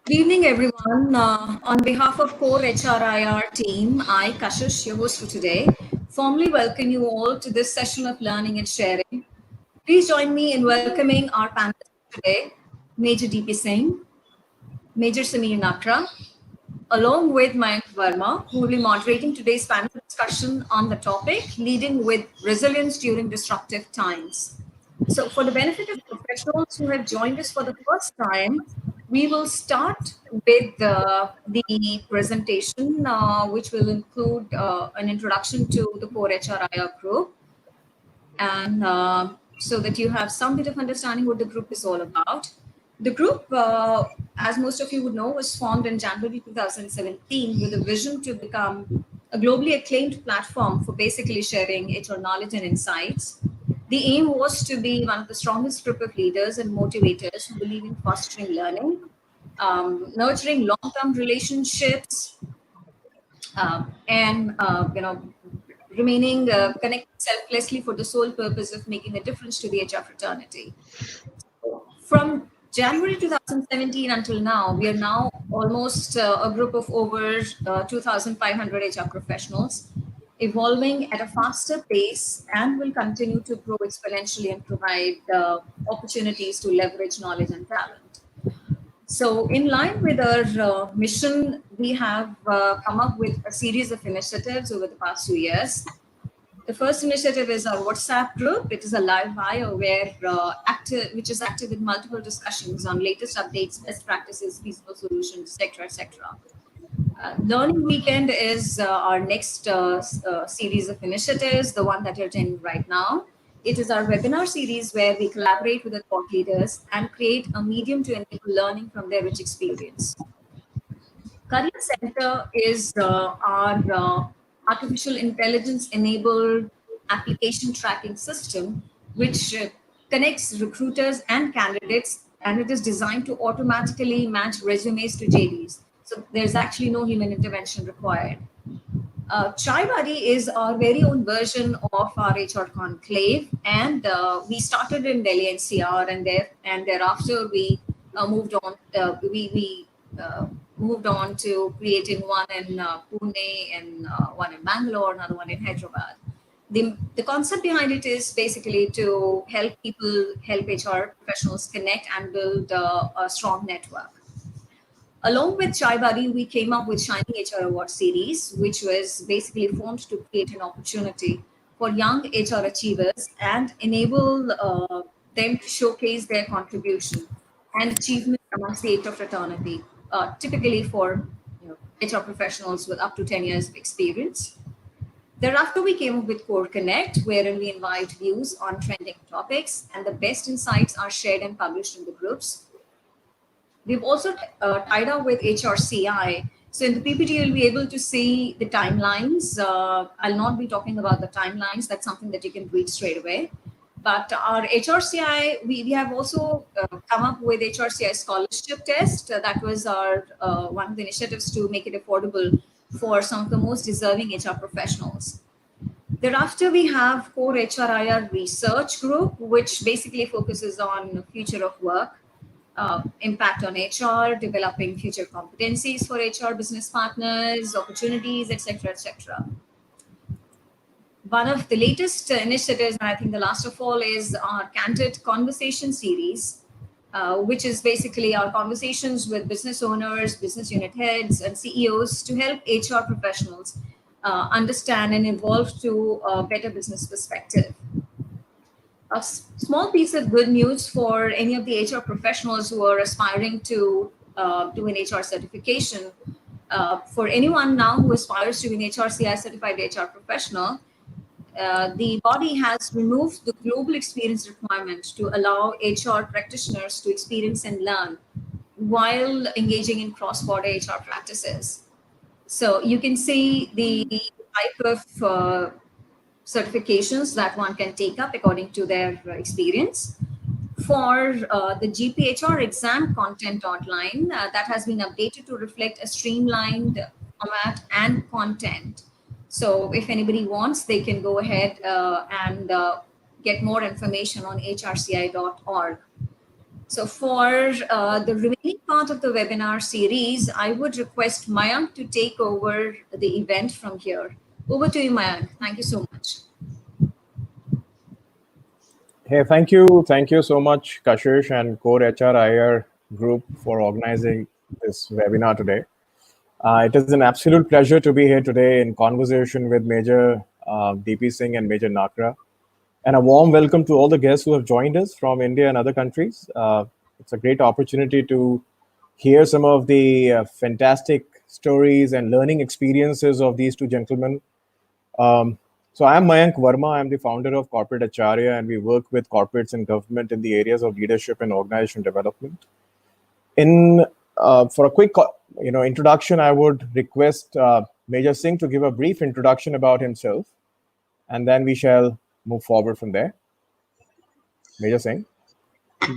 Good evening, everyone. On behalf of Core HRIR team, I, Kashish, your host for today, formally welcome you all to this session of learning and sharing. Please join me in welcoming our panelists today, Major DP Singh, Major Sameer Nakra, along with Mayank Verma, who will be moderating today's panel discussion on the topic, leading with resilience during disruptive times. So for the benefit of professionals who have joined us for the first time, we will start with the presentation, which will include an introduction to the core HRIR group, and so that you have some bit of understanding what the group is all about. The group, as most of you would know, was formed in January 2017 with a vision to become a globally acclaimed platform for basically sharing HR knowledge and insights. The aim was to be one of the strongest group of leaders and motivators who believe in fostering learning, nurturing long-term relationships, and remaining connected selflessly for the sole purpose of making a difference to the HR fraternity. From January 2017 until now, we are now almost a group of over 2,500 HR professionals, evolving at a faster pace and will continue to grow exponentially and provide opportunities to leverage knowledge and talent. So, in line with our mission, we have come up with a series of initiatives over the past 2 years. The first initiative is our WhatsApp group. It is a live bio which is active with multiple discussions on latest updates, best practices, feasible solutions, etc., etc. Learning Weekend is our next series of initiatives, the one that you're attending right now. It is our webinar series where we collaborate with the thought leaders and create a medium to enable learning from their rich experience. Career Center is our artificial intelligence enabled application tracking system, which connects recruiters and candidates, and it is designed to automatically match resumes to JDs. So there's actually no human intervention required. Chai Buddy is our very own version of our HR conclave, and we started in Delhi NCR, and thereafter we moved on. Moved on to creating one in Pune and one in Bangalore, another one in Hyderabad. The concept behind it is basically to help HR professionals connect and build a strong network. Along with Chai Buddy, we came up with Shining HR Award series, which was basically formed to create an opportunity for young HR achievers and enable them to showcase their contribution and achievement amongst the HR fraternity, typically for HR professionals with up to 10 years of experience. Thereafter, we came up with Core Connect, wherein we invite views on trending topics, and the best insights are shared and published in the groups. We've also tied up with HRCI. So in the PPT, you'll be able to see the timelines. I'll not be talking about the timelines. That's something that you can read straight away. But our HRCI, we have also come up with HRCI scholarship test. That was our one of the initiatives to make it affordable for some of the most deserving HR professionals. Thereafter, we have Core HRIR Research Group, which basically focuses on future of work, impact on HR, developing future competencies for HR business partners, opportunities, etc., etc. One of the latest initiatives, and I think the last of all, is our Candid Conversation series, which is basically our conversations with business owners, business unit heads, and CEOs to help HR professionals understand and evolve to a better business perspective. A small piece of good news for any of the HR professionals who are aspiring to do an HR certification. For anyone now who aspires to be an HRCI certified HR professional, the body has removed the global experience requirement to allow HR practitioners to experience and learn while engaging in cross-border HR practices. So you can see the type of certifications that one can take up according to their experience. For the GPHR exam content outline, that has been updated to reflect a streamlined format and content. So if anybody wants, they can go ahead and get more information on hrci.org. So for the remaining part of the webinar series, I would request Mayank to take over the event from here. Over to you, Mayank. Thank you so much. Hey, thank you. Thank you so much, Kashish and Core HRIR Group for organizing this webinar today. It is an absolute pleasure to be here today in conversation with Major DP Singh and Major Nakra. And a warm welcome to all the guests who have joined us from India and other countries. It's a great opportunity to hear some of the fantastic stories and learning experiences of these two gentlemen. So I'm Mayank Verma. I'm the founder of Corporate Acharya, and we work with corporates and government in the areas of leadership and organization development. In For a quick, introduction, I would request Major Singh to give a brief introduction about himself, and then we shall move forward from there. Major Singh.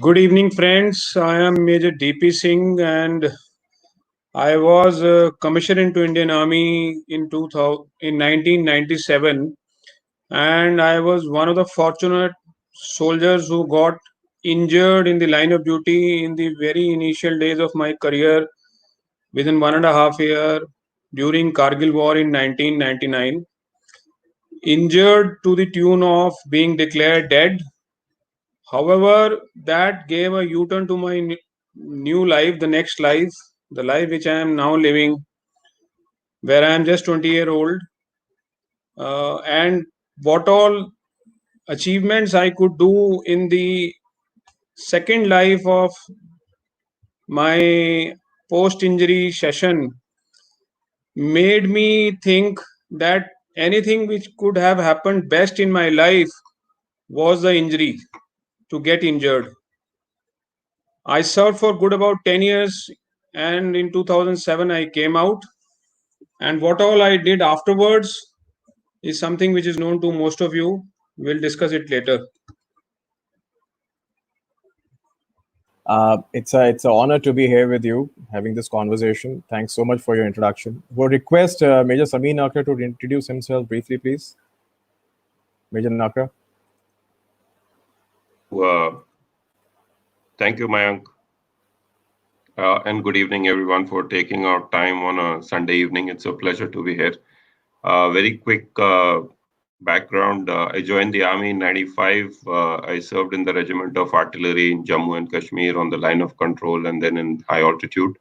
Good evening, friends. I am Major DP Singh, and I was commissioned into Indian Army in 1997, and I was one of the fortunate soldiers who got injured in the line of duty in the very initial days of my career within 1.5 year during Kargil War in 1999. Injured to the tune of being declared dead. However, that gave a U-turn to my new life, the next life, the life which I am now living, where I am just 20-year-old, and what all achievements I could do in the second life of my post-injury session made me think that anything which could have happened best in my life was the injury, to get injured. I served for good about 10 years, and in 2007 I came out, and what all I did afterwards is something which is known to most of you. We'll discuss it later. It's an honor to be here with you, having this conversation. Thanks so much for your introduction. We'll request Major Sameer Nakra to introduce himself briefly, please. Major Nakra. Thank you, Mayank. And good evening, everyone, for taking our time on a Sunday evening. It's a pleasure to be here. Very quick background. I joined the Army in 95. I served in the Regiment of Artillery in Jammu and Kashmir on the line of control and then in high altitude.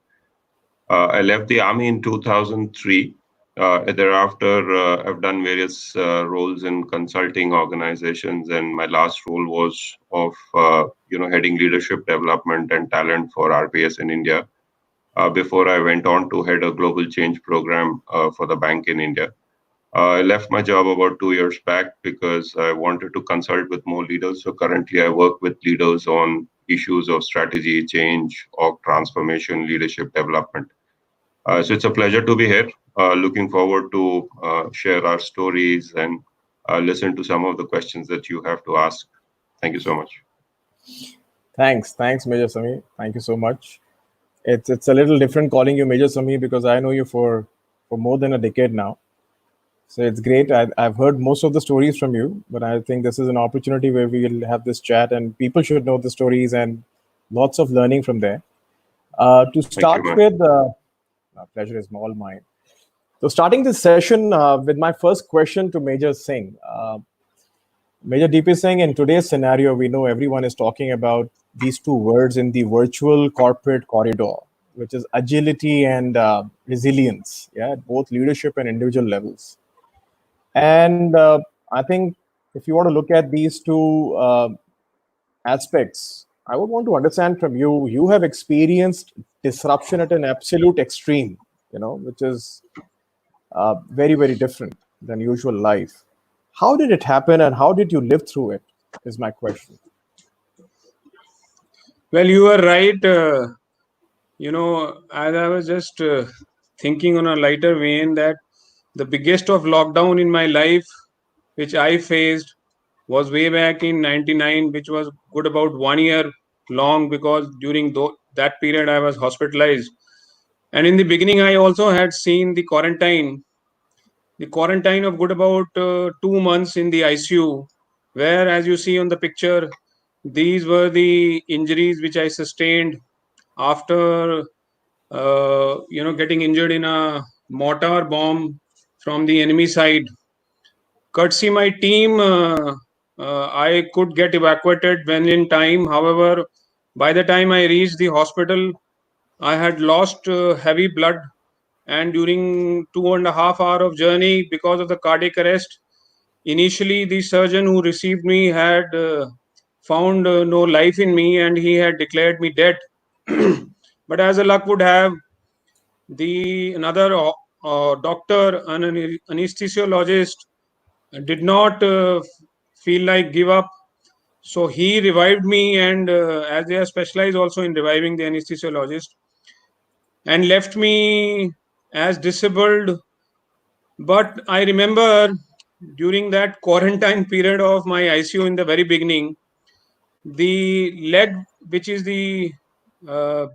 I left the Army in 2003. Thereafter, I've done various roles in consulting organizations, and my last role was of heading leadership development and talent for RPS in India. Before I went on to head a global change program for the bank in India. I left my job about 2 years back because I wanted to consult with more leaders. So currently, I work with leaders on issues of strategy, change, org transformation, leadership development. So it's a pleasure to be here. Looking forward to share our stories and listen to some of the questions that you have to ask. Thank you so much. Thanks, Major Sameer. Thank you so much. It's a little different calling you Major Sameer because I know you for more than a decade now. So it's great. I've heard most of the stories from you, but I think this is an opportunity where we will have this chat and people should know the stories and lots of learning from there. To start with, pleasure is all mine. So starting this session with my first question to Major Singh. Major DP Singh, in today's scenario, we know everyone is talking about these two words in the virtual corporate corridor, which is agility and resilience, at both leadership and individual levels. And I think if you want to look at these two aspects, I would want to understand from you, you have experienced disruption at an absolute extreme, which is very, very different than usual life. How did it happen and how did you live through it is my question. Well, you are right. As I was just thinking on a lighter vein that the biggest of lockdown in my life, which I faced, was way back in 99, which was good about 1 year long because during that period I was hospitalized. And in the beginning, I also had seen the quarantine of good about 2 months in the ICU, where, as you see on the picture, These were the injuries which I sustained after getting injured in a mortar bomb from the enemy side. Courtesy my team, I could get evacuated when in time. However, by the time I reached the hospital, I had lost heavy blood, and during 2.5 hours of journey, because of the cardiac arrest, initially the surgeon who received me had found no life in me, and he had declared me dead. But as the luck would have, the another doctor, an anesthesiologist, did not feel like give up. So he revived me, and as they are specialized also in reviving the anesthesiologist, and left me as disabled. But I remember during that quarantine period of my ICU in the very beginning, the leg, which is the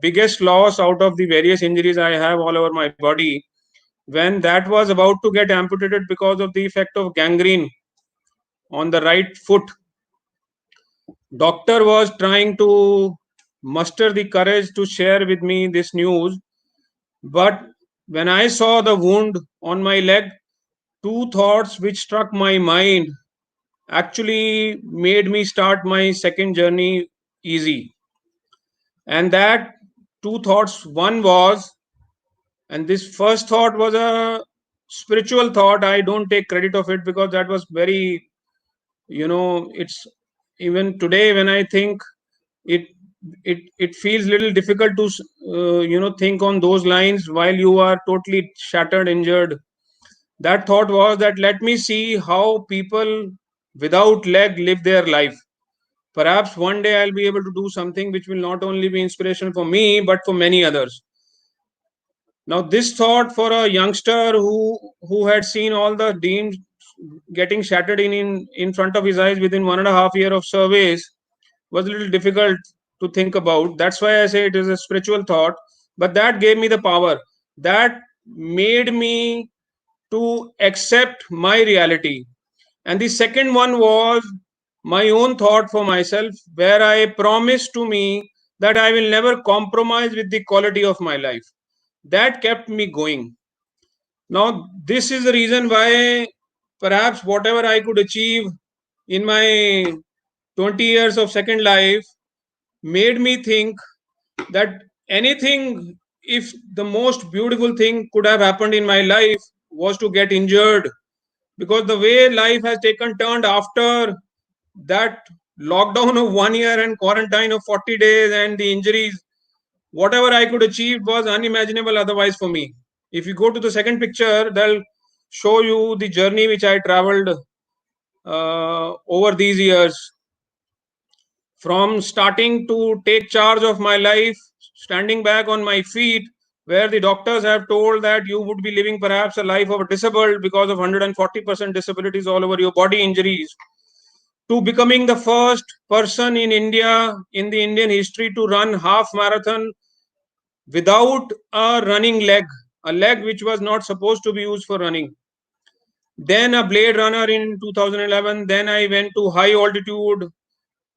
biggest loss out of the various injuries I have all over my body, when that was about to get amputated because of the effect of gangrene on the right foot, doctor was trying to muster the courage to share with me this news. But when I saw the wound on my leg, two thoughts which struck my mind actually made me start my second journey easy. And that two thoughts, one was, and this first thought was a spiritual thought. I don't take credit of it because that was very, it's even today when I think it, it feels little difficult to think on those lines while you are totally shattered, injured. That thought was that let me see how people without leg live their life. Perhaps one day I'll be able to do something which will not only be inspiration for me but for many others. Now this thought for a youngster who had seen all the dreams getting shattered in front of his eyes within 1.5 years of service was a little difficult to think about. That's why I say it is a spiritual thought, but that gave me the power. That made me to accept my reality. And the second one was my own thought for myself, where I promised to me that I will never compromise with the quality of my life. That kept me going. Now, this is the reason why perhaps whatever I could achieve in my 20 years of second life made me think that anything, if the most beautiful thing could have happened in my life was to get injured, because the way life has taken turned after that lockdown of 1 year and quarantine of 40 days and the injuries, whatever I could achieve was unimaginable otherwise for me. If you go to the second picture, they'll show you the journey which I traveled over these years, from starting to take charge of my life, standing back on my feet, where the doctors have told that you would be living perhaps a life of a disabled because of 140% disabilities all over your body injuries, to becoming the first person in India, in the Indian history, to run half marathon without a running leg, a leg which was not supposed to be used for running. Then a Blade Runner in 2011. Then I went to high altitude.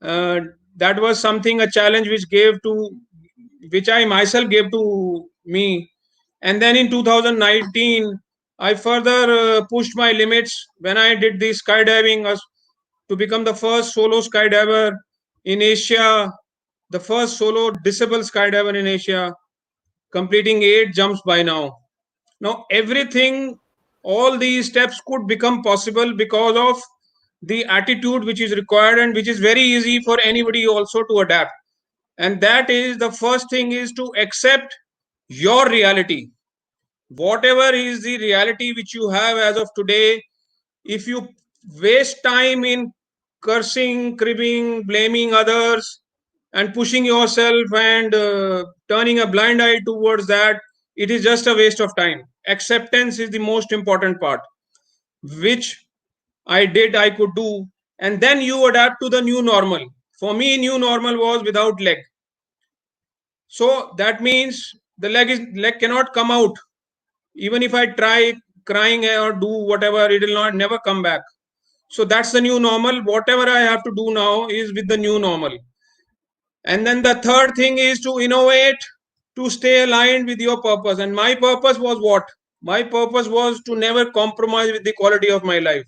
Uh, that was something, a challenge which I myself gave to me. And then in 2019, I further pushed my limits when I did the skydiving to become the first solo skydiver in Asia, the first solo disabled skydiver in Asia, completing 8 jumps by now. Now, everything, all these steps could become possible because of the attitude which is required and which is very easy for anybody also to adapt. And that is, the first thing is to accept your reality. Whatever is the reality which you have as of today, if you waste time in cursing, cribbing, blaming others, and pushing yourself and turning a blind eye towards that, it is just a waste of time. Acceptance is the most important part, which I could do. And then you adapt to the new normal. For me, new normal was without leg. So that means the leg cannot come out. Even if I try crying or do whatever, it will not never come back. So that's the new normal. Whatever I have to do now is with the new normal. And then the third thing is to innovate, to stay aligned with your purpose. And my purpose was what? My purpose was to never compromise with the quality of my life.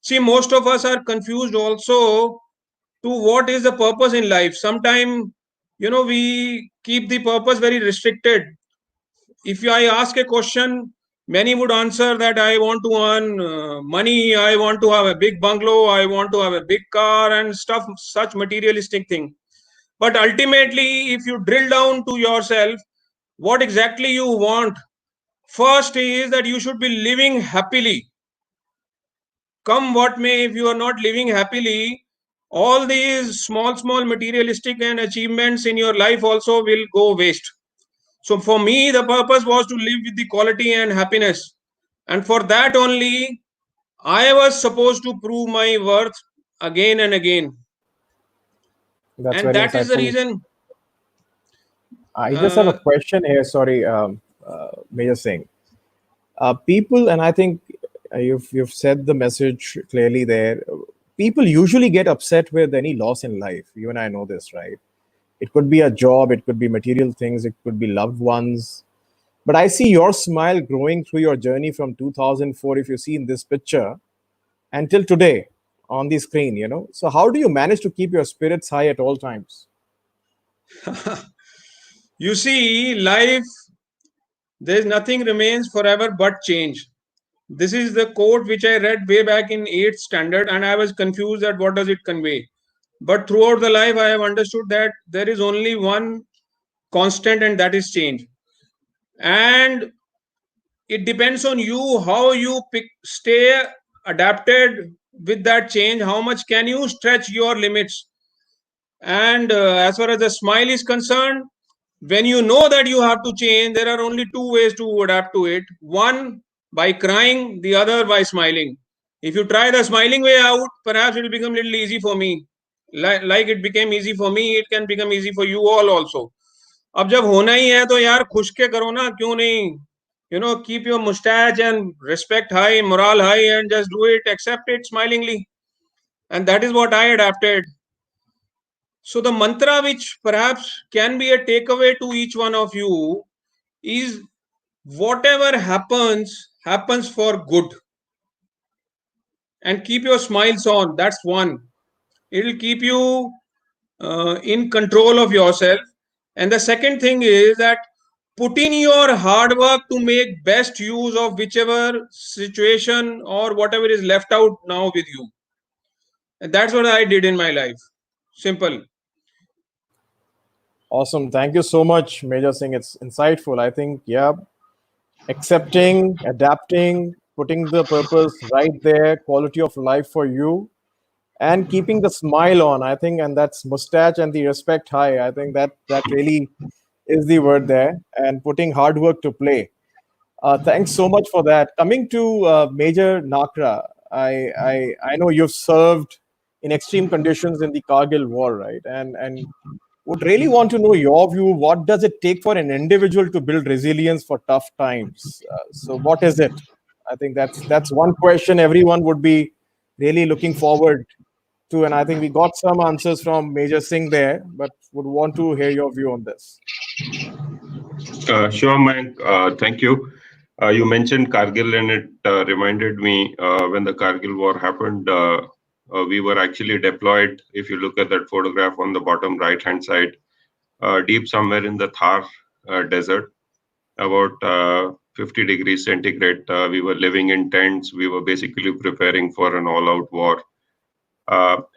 See, most of us are confused also to what is the purpose in life. Sometimes, we keep the purpose very restricted. If I ask a question, many would answer that I want to earn money, I want to have a big bungalow, I want to have a big car and stuff, such materialistic thing. But ultimately, if you drill down to yourself, what exactly you want, first is that you should be living happily. Come what may, if you are not living happily, all these small materialistic and achievements in your life also will go waste. So for me, the purpose was to live with the quality and happiness. And for that only, I was supposed to prove my worth again and again. That's And very that is the insightful. reason. I just have a question here. Sorry, Major Singh. People, and I think you've said the message clearly there. People usually get upset with any loss in life. You and I know this, right? It could be a job, it could be material things, it could be loved ones. But I see your smile growing through your journey from 2004, if you see in this picture, until today on the screen. So, how do you manage to keep your spirits high at all times? You see, life, there's nothing remains forever but change. This is the quote which I read way back in 8th standard, and I was confused at what does it convey. But throughout the life, I have understood that there is only one constant, and that is change. And it depends on you how you stay adapted with that change, how much can you stretch your limits. And as far as the smile is concerned, when you know that you have to change, there are only two ways to adapt to it. One, by crying, the other by smiling. If you try the smiling way out, perhaps it will become a little easy for me. Like it became easy for me, it can become easy for you all also. अब जब होना ही है तो यार खुश के करो ना, क्यों नहीं? Keep your mustache and respect high, morale high, and just do it, accept it smilingly. And that is what I adapted. So the mantra which perhaps can be a takeaway to each one of you is whatever happens for good. And keep your smiles on. That's one. It will keep you in control of yourself. And the second thing is that put in your hard work to make best use of whichever situation or whatever is left out now with you. And that's what I did in my life. Simple. Awesome. Thank you so much, Major Singh. It's insightful. I think, yeah, accepting, adapting, putting the purpose right there, quality of life for you, and keeping the smile on. I think, and that's mustache and the respect high. I think that really is the word there, and putting hard work to play. Thanks so much for that. Coming to Major Nakra, I know you've served in extreme conditions in the Kargil war, right? And would really want to know your view. What does it take for an individual to build resilience for tough times? So, what is it? I think that's one question everyone would be really looking forward to, and I think we got some answers from Major Singh there, but would want to hear your view on this. Sure, Mayank. Thank you. You mentioned Kargil, and it reminded me when the Kargil war happened, we were actually deployed. If you look at that photograph on the bottom right-hand side, deep somewhere in the Thar desert, about 50 degrees centigrade. We were living in tents. We were basically preparing for an all-out war.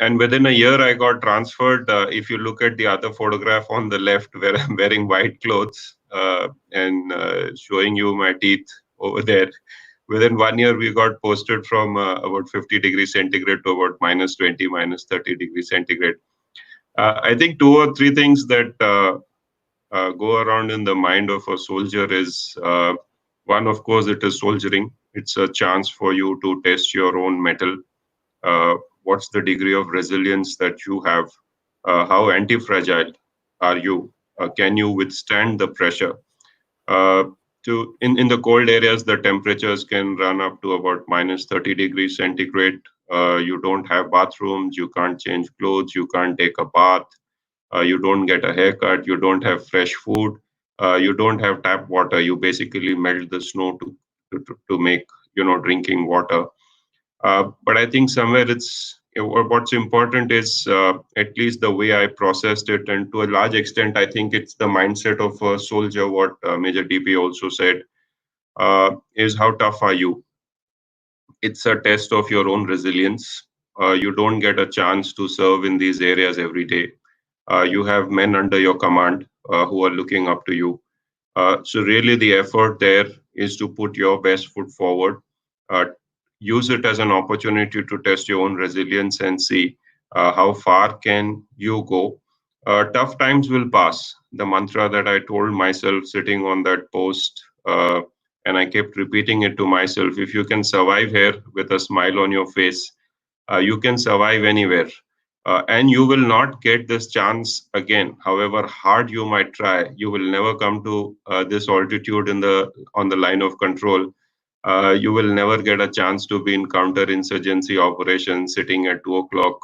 And within a year, I got transferred. If you look at the other photograph on the left, where I'm wearing white clothes and showing you my teeth over there, within 1 year, we got posted from about 50 degrees centigrade to about minus 20, minus 30 degrees centigrade. I think 2 or 3 things that go around in the mind of a soldier is one, of course, it is soldiering. It's a chance for you to test your own mettle. What's the degree of resilience that you have? How anti-fragile are you? Can you withstand the pressure? In the cold areas, the temperatures can run up to about minus 30 degrees centigrade. You don't have bathrooms, you can't change clothes, you can't take a bath, you don't get a haircut, you don't have fresh food, you don't have tap water. You basically melt the snow to make drinking water. But I think somewhere what's important is at least the way I processed it, and to a large extent, I think it's the mindset of a soldier. What Major DP also said is how tough are you? It's a test of your own resilience. You don't get a chance to serve in these areas every day. You have men under your command who are looking up to you. So really, the effort there is to put your best foot forward. Uh, Use it as an opportunity to test your own resilience and see how far can you go. Tough times will pass. The mantra that I told myself sitting on that post, and I kept repeating it to myself: if you can survive here with a smile on your face, you can survive anywhere. And you will not get this chance again. However hard you might try, you will never come to this altitude on the line of control. You will never get a chance to be in counterinsurgency operations sitting at 2 o'clock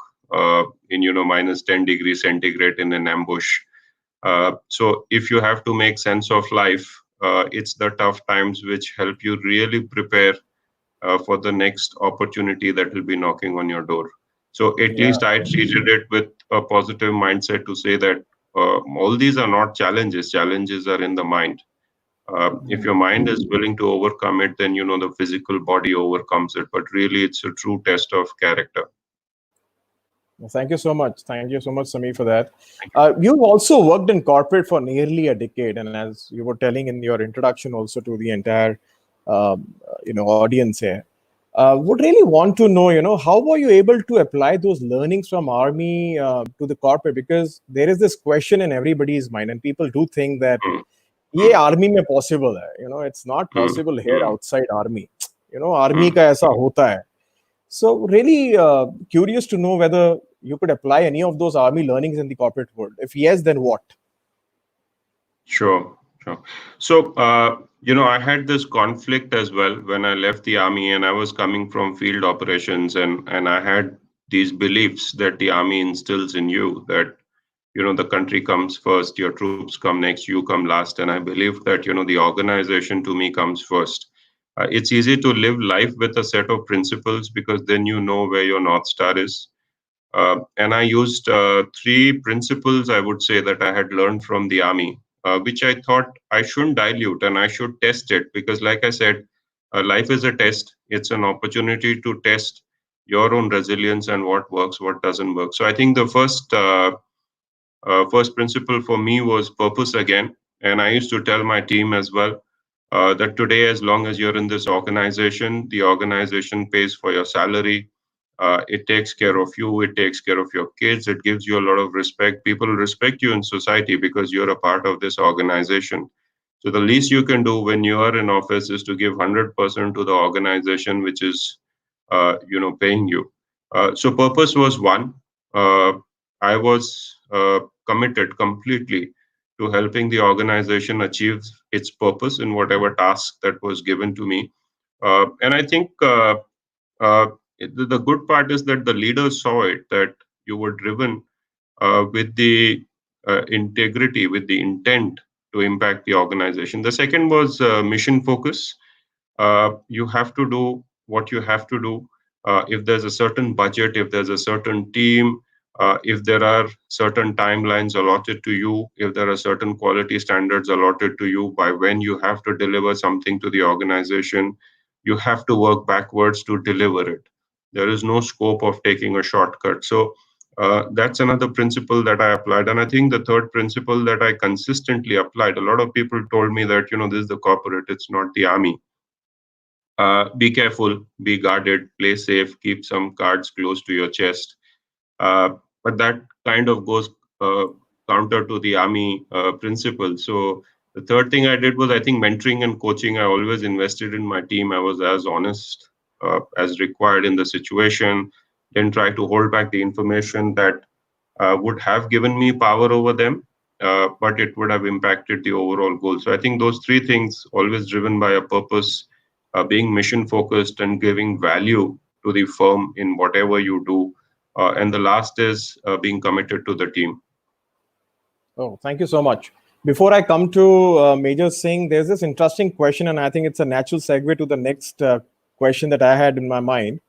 in minus 10 degrees centigrade in an ambush. So if you have to make sense of life, it's the tough times which help you really prepare for the next opportunity that will be knocking on your door. So at Yeah. least I treated it with a positive mindset to say that all these are not challenges. Challenges are in the mind. If your mind is willing to overcome it, then the physical body overcomes it. But really, it's a true test of character. Well, thank you so much. Thank you so much, Sami, for that. You've also worked in corporate for nearly a decade, and as you were telling in your introduction, also to the entire, audience here, would really want to know, how were you able to apply those learnings from army to the corporate? Because there is this question in everybody's mind, and people do think that, Mm, ये army में possible है, it's not mm, possible here mm, outside army. Army mm. का ऐसा होता है. So really curious to know whether you could apply any of those army learnings in the corporate world. If yes, then what? Sure, sure. So, I had this conflict as well when I left the army, and I was coming from field operations, and I had these beliefs that the army instills in you that, the country comes first, your troops come next, you come last. And I believed that, the organization to me comes first. It's easy to live life with a set of principles because then you know where your North Star is. And I used three principles, I would say, that I had learned from the army, which I thought I shouldn't dilute and I should test it because, like I said, life is a test. It's an opportunity to test your own resilience and what works, what doesn't work. So I think the first principle for me was purpose again. And I used to tell my team as well that today, as long as you're in this organization, the organization pays for your salary. It takes care of you. It takes care of your kids. It gives you a lot of respect. People respect you in society because you're a part of this organization. So the least you can do when you are in office is to give 100% to the organization, which is, paying you. So purpose was one. Uh, I was committed completely to helping the organization achieve its purpose in whatever task that was given to me. And I think the good part is that the leaders saw it, that you were driven with the integrity, with the intent to impact the organization. The second was mission focus. You have to do what you have to do. If there's a certain budget, if there's a certain team, if there are certain timelines allotted to you, if there are certain quality standards allotted to you by when you have to deliver something to the organization, you have to work backwards to deliver it. There is no scope of taking a shortcut. So that's another principle that I applied. And I think the third principle that I consistently applied, a lot of people told me that, this is the corporate, it's not the army. Be careful, be guarded, play safe, keep some cards close to your chest. But that kind of goes counter to the army principle. So the third thing I did was, I think, mentoring and coaching. I always invested in my team. I was as honest as required in the situation. Didn't try to hold back the information that would have given me power over them, but it would have impacted the overall goal. So I think those three things, always driven by a purpose, being mission focused and giving value to the firm in whatever you do. And the last is being committed to the team. Oh, thank you so much. Before I come to Major Singh, there's this interesting question, and I think it's a natural segue to the next question that I had in my mind.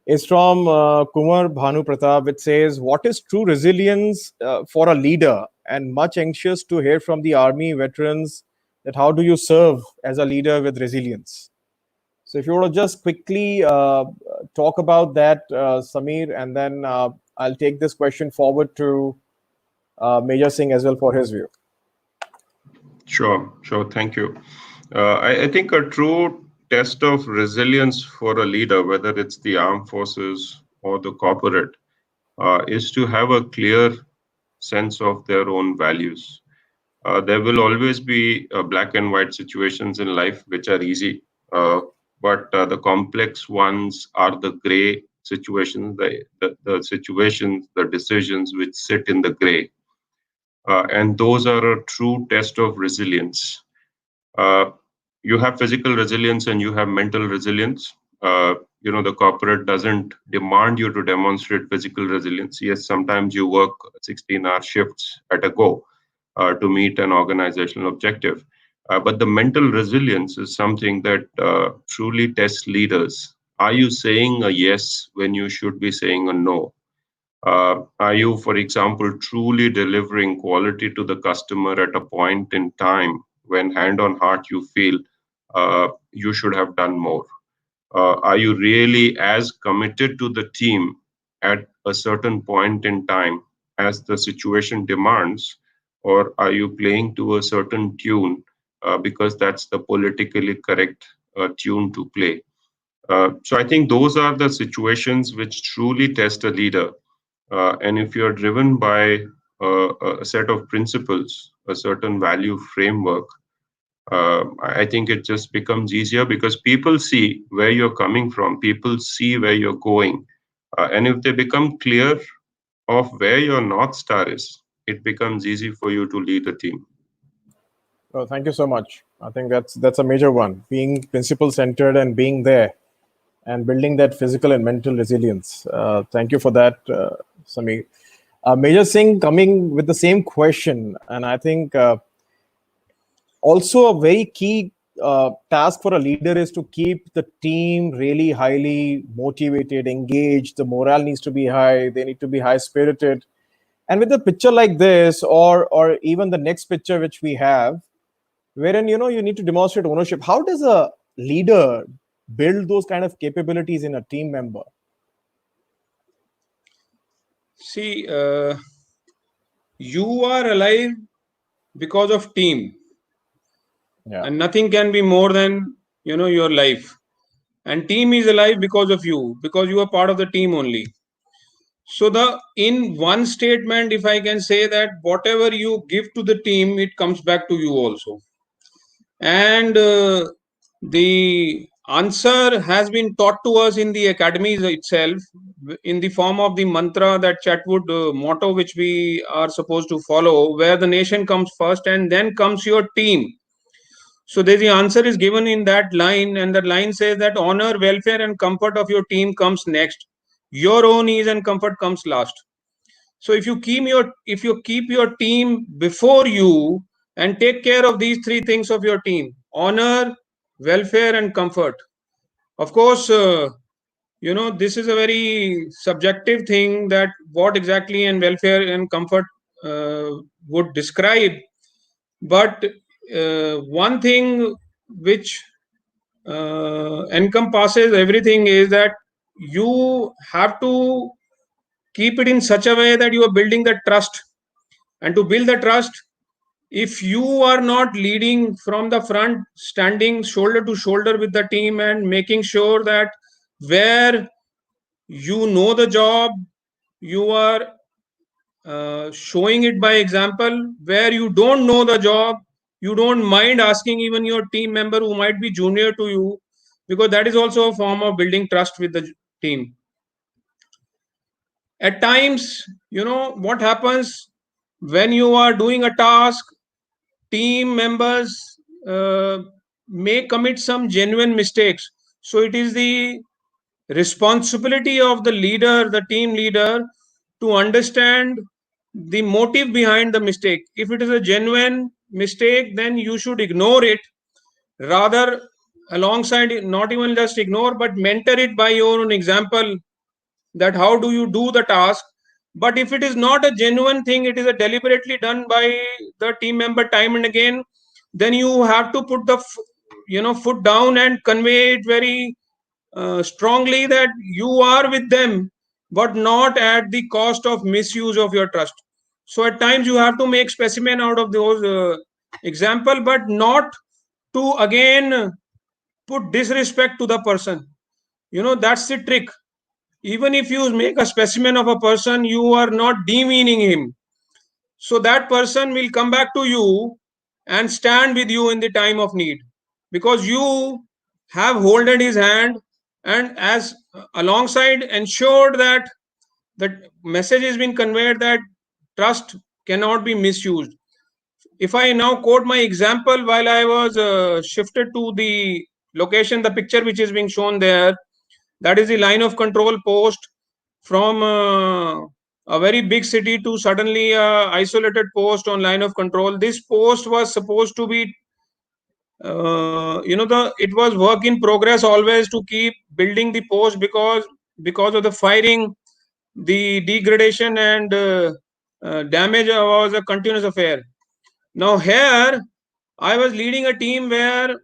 Is from Kumar Bhanu Pratap, which says, "What is true resilience for a leader?" And much anxious to hear from the army veterans that how do you serve as a leader with resilience? So, if you want to just quickly talk about that, Samir, and then I'll take this question forward to Major Singh as well for his view. Sure. Thank you. I think a true test of resilience for a leader, whether it's the armed forces or the corporate, is to have a clear sense of their own values. There will always be black and white situations in life which are easy, but the complex ones are the gray situations, the situations, the decisions which sit in the gray. And those are a true test of resilience. Uh, you have physical resilience and you have mental resilience. The corporate doesn't demand you to demonstrate physical resilience. Yes, sometimes you work 16-hour shifts at a go to meet an organizational objective. But the mental resilience is something that truly tests leaders. Are you saying a yes when you should be saying a no? Are you, for example, truly delivering quality to the customer at a point in time when, hand on heart, you feel you should have done more? Are you really as committed to the team at a certain point in time as the situation demands, or are you playing to a certain tune because that's the politically correct tune to play? So I think those are the situations which truly test a leader. And if you're driven by a set of principles, a certain value framework, I think it just becomes easier because people see where you're coming from, people see where you're going. And if they become clear of where your North Star is, it becomes easy for you to lead a team. Well, thank you so much. I think that's a major one. Being principle centered and being there and building that physical and mental resilience. Thank you for that, Samir. Major Singh coming with the same question, and I think also a very key task for a leader is to keep the team really highly motivated, engaged. The morale needs to be high. They need to be high spirited. And with a picture like this, or even the next picture which we have, wherein you need to demonstrate ownership. How does a leader build those kind of capabilities in a team member? See, you are alive because of team, and nothing can be more than your life. And team is alive because of you are part of the team only. So in one statement, if I can say that whatever you give to the team, it comes back to you also. And the answer has been taught to us in the academies itself in the form of the mantra, that Chatwood motto which we are supposed to follow, where the nation comes first and then comes your team. So the answer is given in that line, and that line says that honor, welfare and comfort of your team comes next. Your own ease and comfort comes last. So if you keep your team before you and take care of these three things of your team: honor, welfare and comfort. Of course, this is a very subjective thing, that what exactly and welfare and comfort would describe. But one thing which encompasses everything is that you have to keep it in such a way that you are building the trust. And to build the trust, if you are not leading from the front, standing shoulder to shoulder with the team and making sure that where you know the job, you are showing it by example. Where you don't know the job, you don't mind asking even your team member who might be junior to you, because that is also a form of building trust with the team. At times, what happens when you are doing a task, team members may commit some genuine mistakes. So it is the responsibility of the leader, the team leader, to understand the motive behind the mistake. If it is a genuine mistake, then you should ignore it. Rather, alongside it, not even just ignore, but mentor it by your own example, that how do you do the task. But if it is not a genuine thing, it is a deliberately done by the team member time and again, then you have to put the foot down and convey it very strongly that you are with them, but not at the cost of misuse of your trust. So at times you have to make specimen out of those example, but not to again put disrespect to the person. That's the trick. Even if you make a specimen of a person, you are not demeaning him. So that person will come back to you and stand with you in the time of need, because you have holded his hand, and as alongside ensured that the message has been conveyed that trust cannot be misused. If I now quote my example, while I was shifted to the location, the picture which is being shown there, that is the line of control post from a very big city to suddenly a isolated post on line of control. This post was supposed to be it was work in progress always to keep building the post, because of the firing, the degradation and damage was a continuous affair. Now here I was leading a team where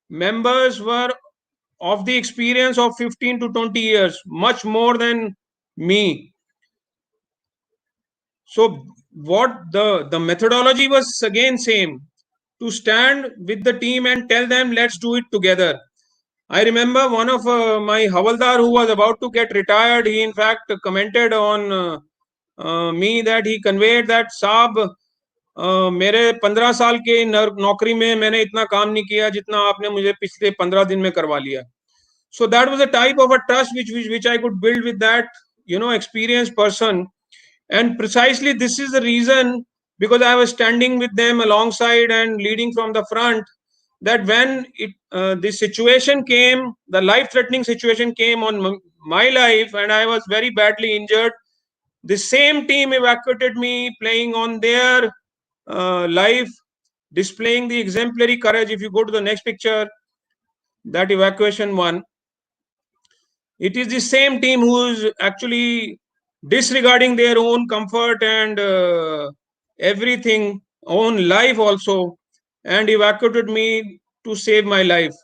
members were of the experience of 15 to 20 years, much more than me. So what the methodology was again same, to stand with the team and tell them let's do it together. I remember one of my Havaldar who was about to get retired, he in fact commented on me that he conveyed that साहब मेरे 15 साल के नौकरी में मैंने इतना काम नहीं किया जितना आपने मुझे पिछले 15 दिन में करवा लिया. So that was a type of a trust which I could build with that experienced person. And precisely this is the reason, because I was standing with them alongside and leading from the front, that when the situation came, the life threatening situation came on my life and I was very badly injured, the same team evacuated me, playing on their life, displaying the exemplary courage. If you go to the next picture, that evacuation one, it is the same team who is actually disregarding their own comfort and everything, own life also, and evacuated me to save my life.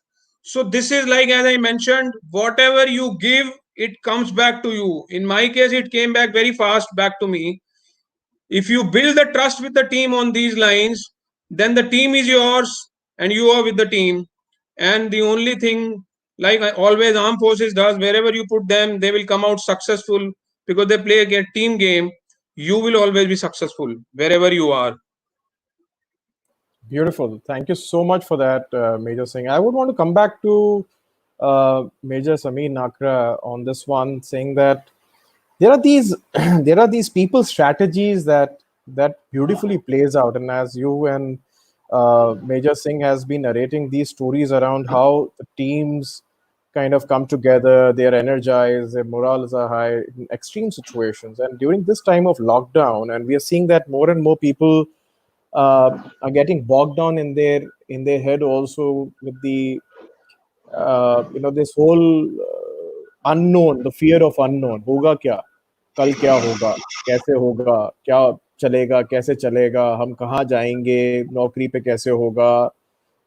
So this is like, as I mentioned, whatever you give, it comes back to you. In my case, it came back very fast back to me. If you build the trust with the team on these lines, then the team is yours and you are with the team. And the only thing, like always armed forces does, wherever you put them, they will come out successful, because they play a team game. You will always be successful wherever you are. Beautiful. Thank you so much for that, Major Singh. I would want to come back to Major Sameer Nakra on this one, saying that there are these there are these people strategies that beautifully plays out, and as you and Major Singh has been narrating these stories around how the teams kind of come together, they are energized, their morals are high in extreme situations, and during this time of lockdown, and we are seeing that more and more people are getting bogged down in their head also with the this whole unknown, the fear of unknown. होगा क्या, कल क्या होगा, कैसे होगा, क्या चलेगा, कैसे चलेगा, हम कहाँ जाएंगे, नौकरी पे कैसे होगा,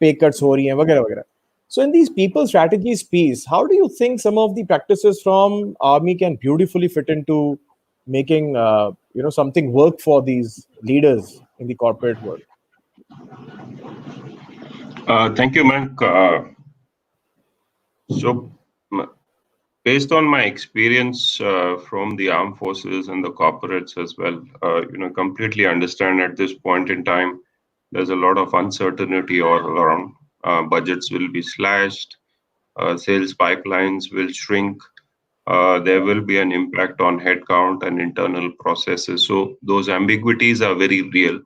पे कट्स हो रही हैं, वगैरह वगैरह. So in these people strategies piece, how do you think some of the practices from army can beautifully fit into making something work for these leaders in the corporate world? Thank you, Mank. So, based on my experience from the armed forces and the corporates as well, completely understand at this point in time, there's a lot of uncertainty all around. Budgets will be slashed, sales pipelines will shrink. There will be an impact on headcount and internal processes. So those ambiguities are very real.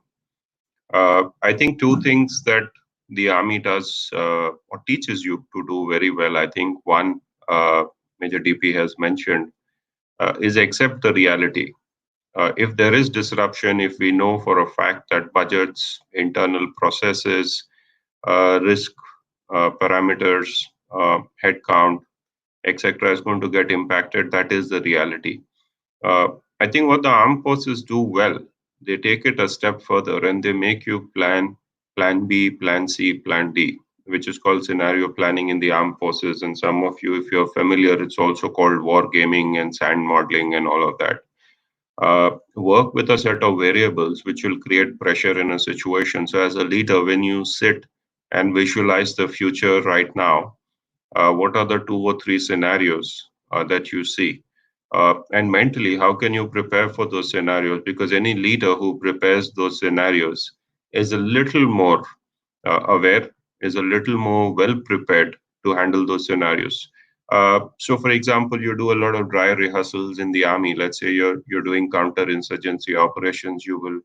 I think two things that the army does or teaches you to do very well. I think one, Major DP has mentioned, is accept the reality. If there is disruption, if we know for a fact that budgets, internal processes, risk parameters, headcount, etc., is going to get impacted, that is the reality. Uh, I think what the armed forces do well, they take it a step further and they make you plan B, plan C, plan D, which is called scenario planning in the armed forces. And some of you, if you're familiar, it's also called war gaming and sand modeling and all of that. Work with a set of variables which will create pressure in a situation. So, as a leader, when you sit and visualize the future right now, what are the 2 or 3 scenarios that you see? And mentally, how can you prepare for those scenarios? Because any leader who prepares those scenarios is a little more aware, is a little more well prepared to handle those scenarios. So, for example, you do a lot of dry rehearsals in the army. Let's say you're doing counterinsurgency operations. You will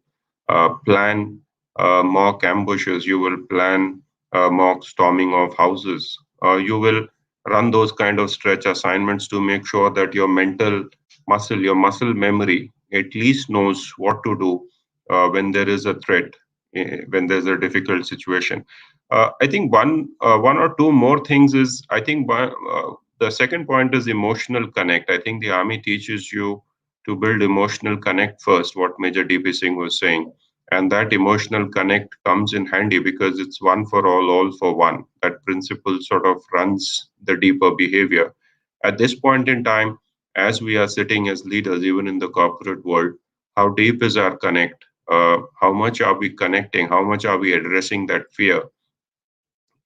plan mock ambushes. You will plan mock storming of houses. You will run those kind of stretch assignments to make sure that your mental muscle, your muscle memory, at least knows what to do when there is a threat, when there's a difficult situation. I think one or two more things is I think the second point is emotional connect. I think the army teaches you to build emotional connect first. What Major DP Singh was saying, and that emotional connect comes in handy because it's one for all for one. That principle sort of runs the deeper behavior. At this point in time, as we are sitting as leaders, even in the corporate world, how deep is our connect? How much are we connecting? How much are we addressing that fear?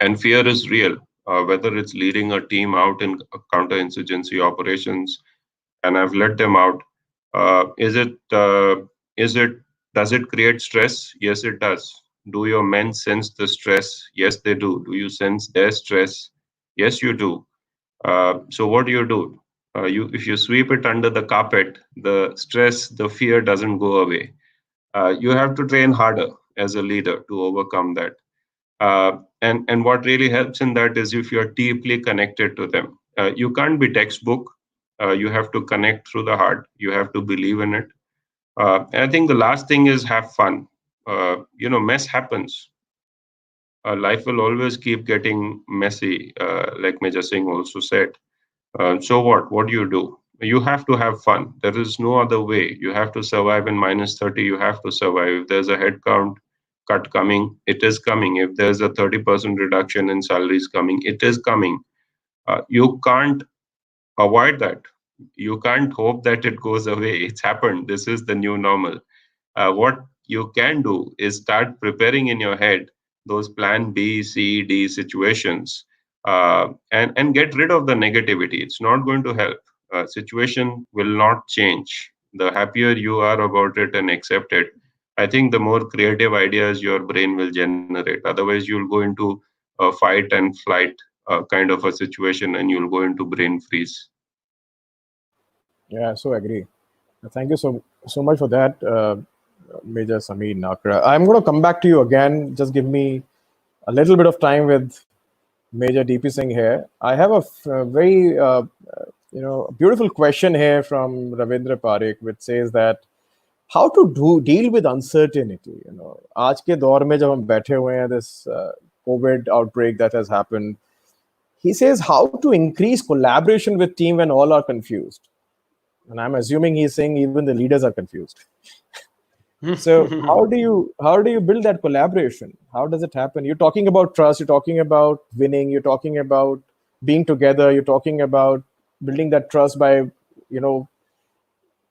And fear is real, whether it's leading a team out in counterinsurgency operations, and I've led them out. Is it does it create stress? Yes, it does. Do your men sense the stress? Yes, they do. Do you sense their stress? Yes, you do. So what do? You if you sweep it under the carpet, the stress, the fear doesn't go away. You have to train harder as a leader to overcome that. And what really helps in that is if you're deeply connected to them. You can't be textbook. You have to connect through the heart. You have to believe in it. And I think the last thing is have fun. Mess happens. Life will always keep getting messy, like Major Singh also said. So what? What do? You have to have fun. There is no other way. You have to survive in -30. You have to survive. If there's a headcount cut coming, it is coming. If there's a 30% reduction in salaries coming, it is coming. You can't avoid that. You can't hope that it goes away. It's happened. This is the new normal. What you can do is start preparing in your head those plan B, C, D situations, and get rid of the negativity. It's not going to help. Situation will not change. The happier you are about it and accept it, I think the more creative ideas your brain will generate. Otherwise, you'll go into a fight and flight kind of a situation, and you'll go into brain freeze. Yeah, so agree. Thank you so much for that, Major Sameer Nakra. I'm going to come back to you again. Just give me a little bit of time with Major DP Singh here. I have a very beautiful question here from Ravindra Parekh, which says that how to deal with uncertainty. आज के दौर में जब हम बैठे हुए हैं, this COVID outbreak that has happened, he says how to increase collaboration with team when all are confused. And I'm assuming he's saying even the leaders are confused. So how do you build that collaboration? How does it happen? You're talking about trust, you're talking about winning, you're talking about being together, you're talking about building that trust by,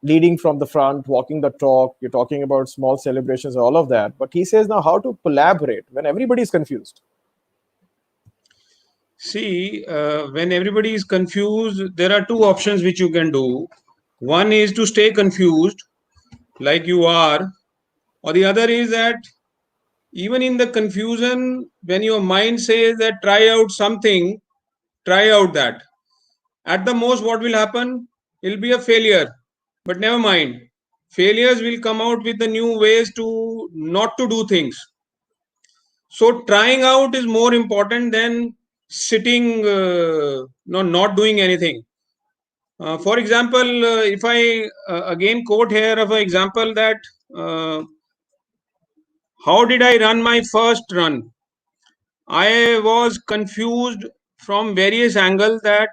leading from the front, walking the talk, you're talking about small celebrations, all of that. But he says now how to collaborate when everybody's confused. See, when everybody is confused, there are two options which you can do. One is to stay confused, like you are, or the other is that even in the confusion, when your mind says that try out something, try out that. At the most, what will happen? It'll be a failure. But never mind. Failures will come out with the new ways to not to do things. So trying out is more important than sitting, not doing anything. For example, if I again quote here of an example that how did I run my first run? I was confused from various angles that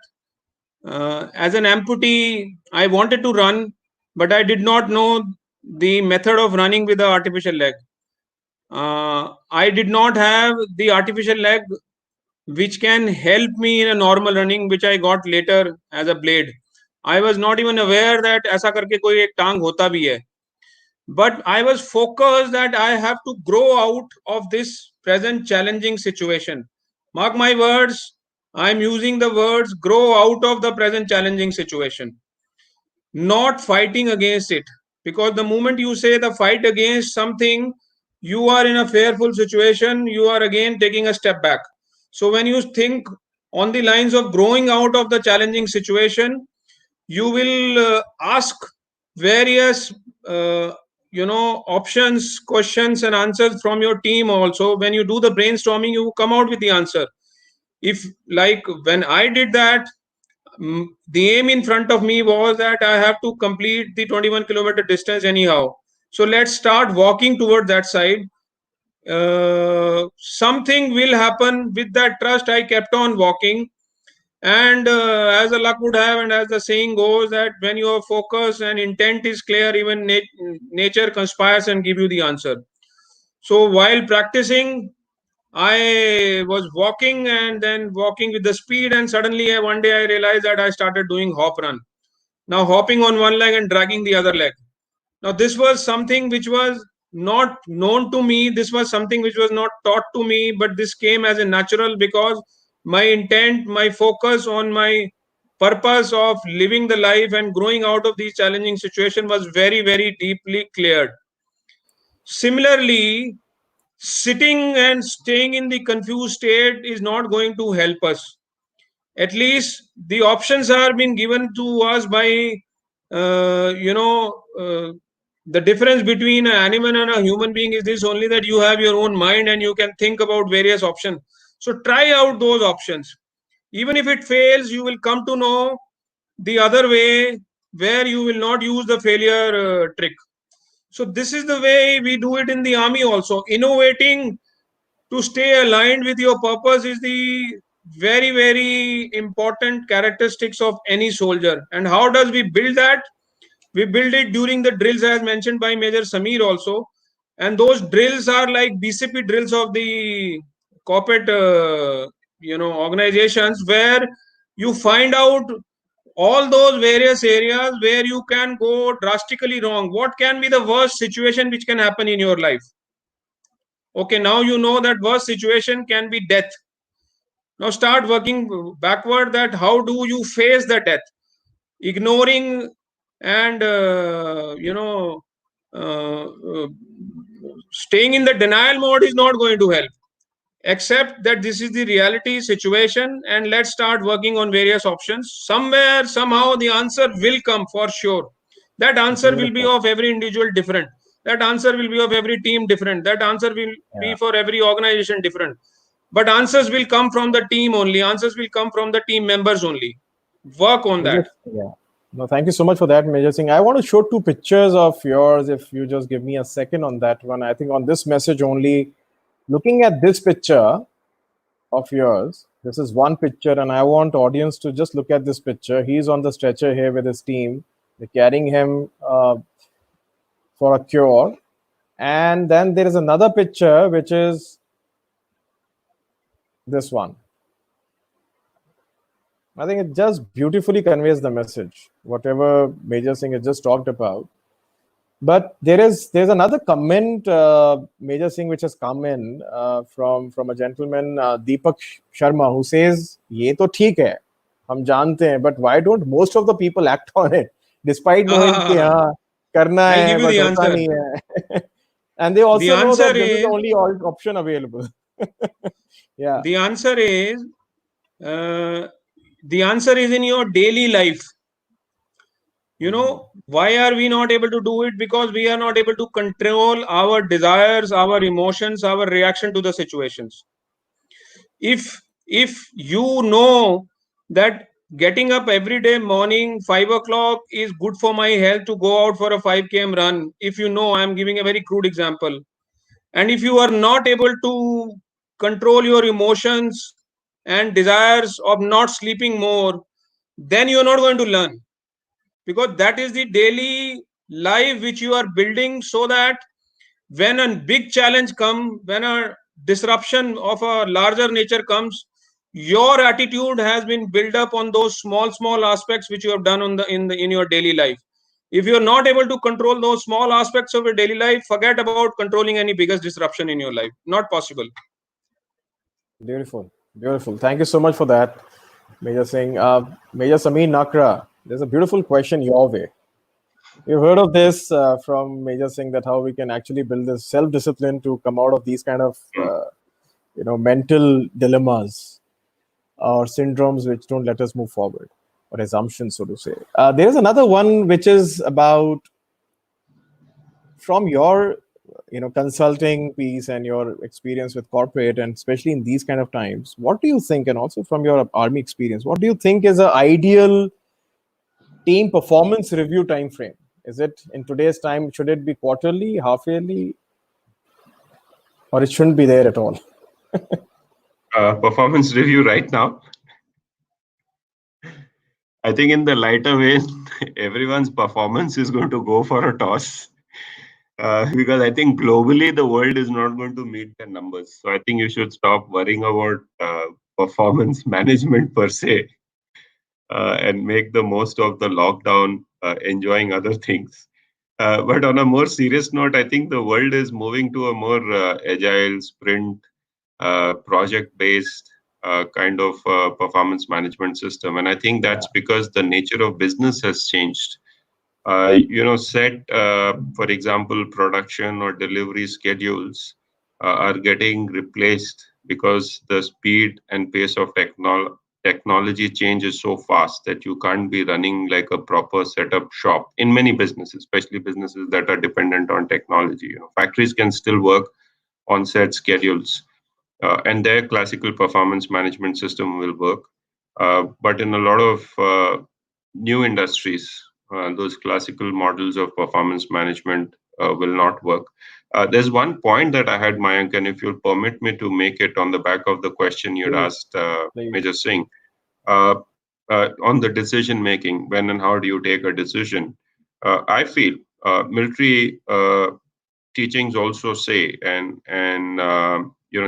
as an amputee, I wanted to run, but I did not know the method of running with the artificial leg. I did not have the artificial leg which can help me in a normal running, which I got later as a blade. I was not even aware that ऐसा करके कोई एक टांग होता भी है. But I was focused that I have to grow out of this present challenging situation. Mark my words, I'm using the words grow out of the present challenging situation, not fighting against it. Because the moment you say the fight against something, you are in a fearful situation, you are again taking a step back. So when you think on the lines of growing out of the challenging situation, you will ask various options, questions and answers from your team. Also when you do the brainstorming, you come out with the answer. If like when I did that, the aim in front of me was that I have to complete the 21-kilometer distance anyhow, so let's start walking toward that side. Something will happen. With that trust, I kept on walking. And as the luck would have, and as the saying goes, that when your focus and intent is clear, even nature conspires and give you the answer. So while practicing, I was walking and then walking with the speed, and suddenly one day I realized that I started doing hop run. Now hopping on one leg and dragging the other leg. Now this was something which was not known to me. This was something which was not taught to me, but this came as a natural because my intent, my focus on my purpose of living the life and growing out of these challenging situations was very, very deeply cleared. Similarly, sitting and staying in the confused state is not going to help us. At least the options are being given to us by the difference between an animal and a human being is this only, that you have your own mind and you can think about various options. So try out those options. Even if it fails, you will come to know the other way where you will not use the failure trick. So this is the way we do it in the army also. Innovating to stay aligned with your purpose is the very, very important characteristics of any soldier. And how does we build that? We build it during the drills, as mentioned by Major Samir also. And those drills are like BCP drills of the corporate organizations, where you find out all those various areas where you can go drastically wrong. What can be the worst situation which can happen in your life? Okay, now you know that worst situation can be death. Now start working backward, that how do you face the death? Ignoring and staying in the denial mode is not going to help. Accept that this is the reality situation and let's start working on various options. Somewhere, somehow, the answer will come for sure. That answer will be of every individual different. That answer will be of every team different. That answer will be for every organization different. But answers will come from the team only. Answers will come from the team members only. Work on that. Yeah. No, thank you so much for that, Major Singh. I want to show two pictures of yours, if you just give me a second on that one. I think on this message only, looking at this picture of yours, this is one picture, and I want audience to just look at this picture. He's on the stretcher here with his team. They're carrying him for a cure. And then there is another picture, which is this one. I think it just beautifully conveys the message, whatever Major Singh has just talked about. But there's another comment, Major Singh, which has come in from a gentleman, Deepak Sharma, who says, "ये तो ठीक है, हम जानते हैं, but why don't most of the people act on it, despite knowing कि हाँ करना I'll है, give you but the होता answer. नहीं है." And they also know that this is the only option available. Yeah. The answer is in your daily life. You know, why are we not able to do it? Because we are not able to control our desires, our emotions, our reaction to the situations. If you know that getting up every day morning 5 o'clock is good for my health to go out for a 5 km run. If you know, I'm giving a very crude example. And if you are not able to control your emotions and desires of not sleeping more, then you're not going to learn, because that is the daily life which you are building, so that when a big challenge comes, when a disruption of a larger nature comes, your attitude has been built up on those small aspects which you have done in your daily life. If you are not able to control those small aspects of your daily life, forget about controlling any biggest disruption in your life. Not possible. Beautiful, beautiful. Thank you so much for that, Major Singh. Major Sameer Nakra, there's a beautiful question your way. You've heard of this from Major Singh, that how we can actually build this self-discipline to come out of these kind of mental dilemmas or syndromes which don't let us move forward, or assumptions, so to say. There is another one which is about, from your consulting piece and your experience with corporate, and especially in these kind of times, what do you think, and also from your army experience, what do you think is an ideal team performance review time frame? Is it in today's time, should it be quarterly, half yearly, or it shouldn't be there at all? Performance review right now. I think in the lighter way, everyone's performance is going to go for a toss. Because I think globally the world is not going to meet their numbers. So I think you should stop worrying about performance management per se, and make the most of the lockdown, enjoying other things. But on a more serious note, I think the world is moving to a more agile, sprint, project-based kind of performance management system. And I think that's because the nature of business has changed. Set, for example, production or delivery schedules are getting replaced because the speed and pace of technology change is so fast that you can't be running like a proper setup shop in many businesses, especially businesses that are dependent on technology. Factories can still work on set schedules, and their classical performance management system will work. But in a lot of new industries, those classical models of performance management will not work. There's one point that I had, Mayank, and if you'll permit me to make it on the back of the question you'd asked Major Singh, on the decision making, when and how do you take a decision? I feel military teachings also say, and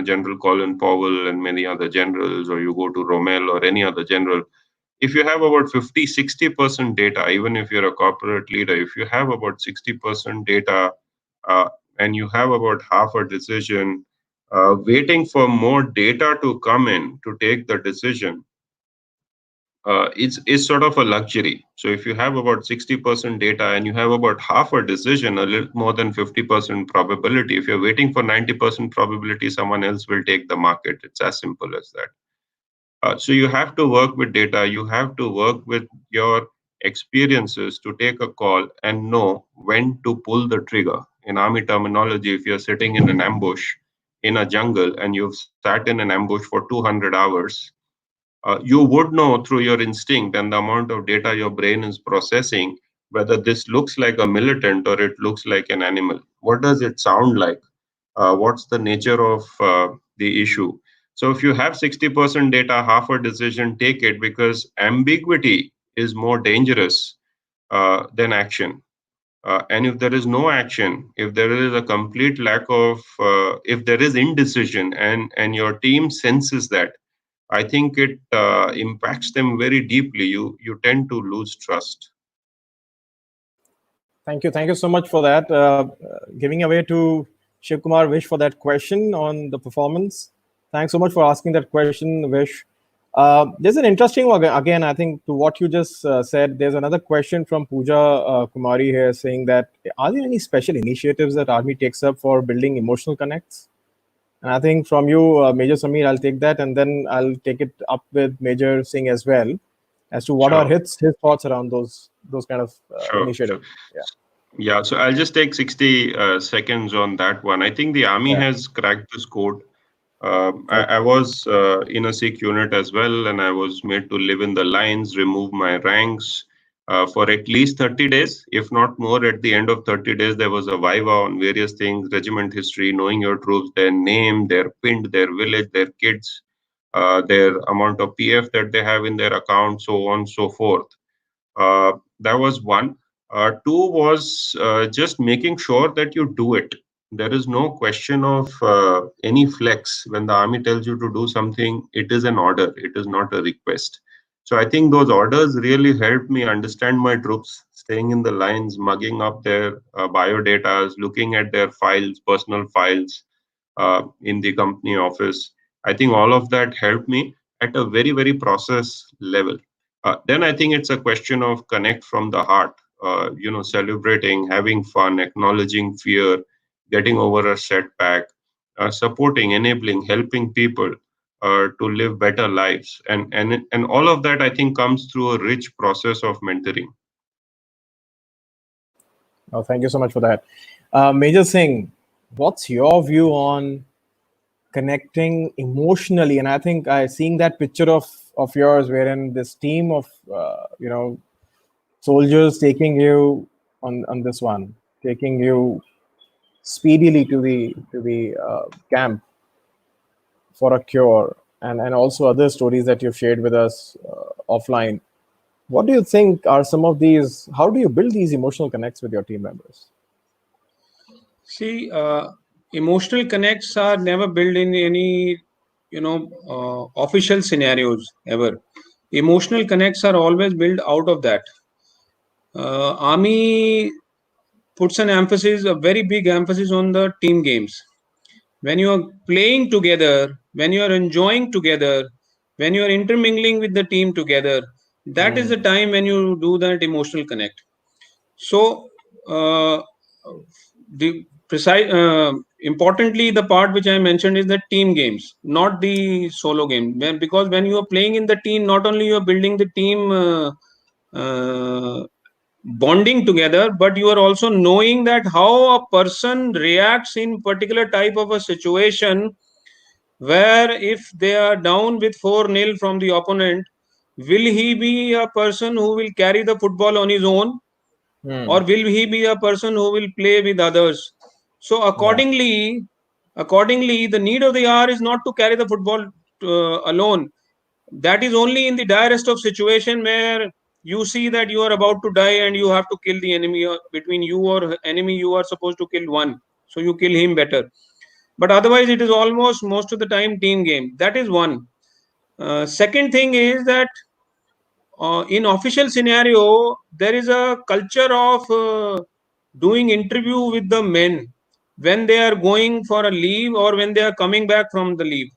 General Colin Powell and many other generals, or you go to Rommel or any other general, if you have about 50-60% data, even if you're a corporate leader, if you have about 60% data, and you have about half a decision, waiting for more data to come in to take the decision, is sort of a luxury. So if you have about 60% data and you have about half a decision, a little more than 50% probability, if you're waiting for 90% probability, someone else will take the market. It's as simple as that. So you have to work with data. You have to work with your experiences to take a call and know when to pull the trigger. In army terminology, if you're sitting in an ambush in a jungle and you've sat in an ambush for 200 hours, you would know through your instinct and the amount of data your brain is processing whether this looks like a militant or it looks like an animal. What does it sound like? What's the nature of the issue? So if you have 60% data, half a decision, take it, because ambiguity is more dangerous than action. And if there is no action, if there is a complete lack of, if there is indecision and your team senses that, I think it impacts them very deeply. You tend to lose trust. Thank you so much for that. Giving away to Shiv Kumar Vish for that question on the performance. Thanks so much for asking that question, Vish. There's an interesting one again, I think, to what you just said. There's another question from Pooja Kumari here saying that, are there any special initiatives that Army takes up for building emotional connects? And I think from you, Major Sameer, I'll take that, and then I'll take it up with Major Singh as well, as to what are his thoughts around those kind of initiatives. Yeah, so I'll just take 60 seconds on that one. I think the Army has cracked this code. I was in a Sikh unit as well, and I was made to live in the lines, remove my ranks for at least 30 days, if not more. At the end of 30 days, there was a viva on various things, regiment history, knowing your troops, their name, their pind, their village, their kids, their amount of PF that they have in their account, so on, so forth. That was one. Two was just making sure that you do it. There is no question of any flex. When the army tells you to do something, it is an order, it is not a request. So I think those orders really helped me understand my troops, staying in the lines, mugging up their biodatas, looking at their files, personal files in the company office. I think all of that helped me at a very, very process level. Then I think it's a question of connect from the heart, celebrating, having fun, acknowledging fear, getting over a setback, supporting, enabling, helping people to live better lives. And all of that, I think, comes through a rich process of mentoring. Oh, thank you so much for that. Major Singh, what's your view on connecting emotionally? And I think seeing that picture of yours, wherein this team of soldiers taking you on this one, taking you speedily to the camp for a cure, and also other stories that you've shared with us offline. What do you think are some of these? How do you build these emotional connects with your team members? See, emotional connects are never built in any, official scenarios ever. Emotional connects are always built out of that. Army puts an emphasis, a very big emphasis on the team games. When you are playing together, when you are enjoying together, when you are intermingling with the team together, that is the time when you do that emotional connect. So, the precise, importantly, the part which I mentioned is the team games, not the solo game. Because when you are playing in the team, not only you are building the team bonding together, but you are also knowing that how a person reacts in particular type of a situation, where if they are down with 4-0 from the opponent, will he be a person who will carry the football on his own, or will he be a person who will play with others? So accordingly, the need of the hour is not to carry the football alone. That is only in the direst of situation, where you see that you are about to die and you have to kill the enemy. Between you or enemy, you are supposed to kill one, so you kill him better. But otherwise, it is almost most of the time team game. That is one. Second thing is that in official scenario, there is a culture of doing interview with the men when they are going for a leave or when they are coming back from the leave.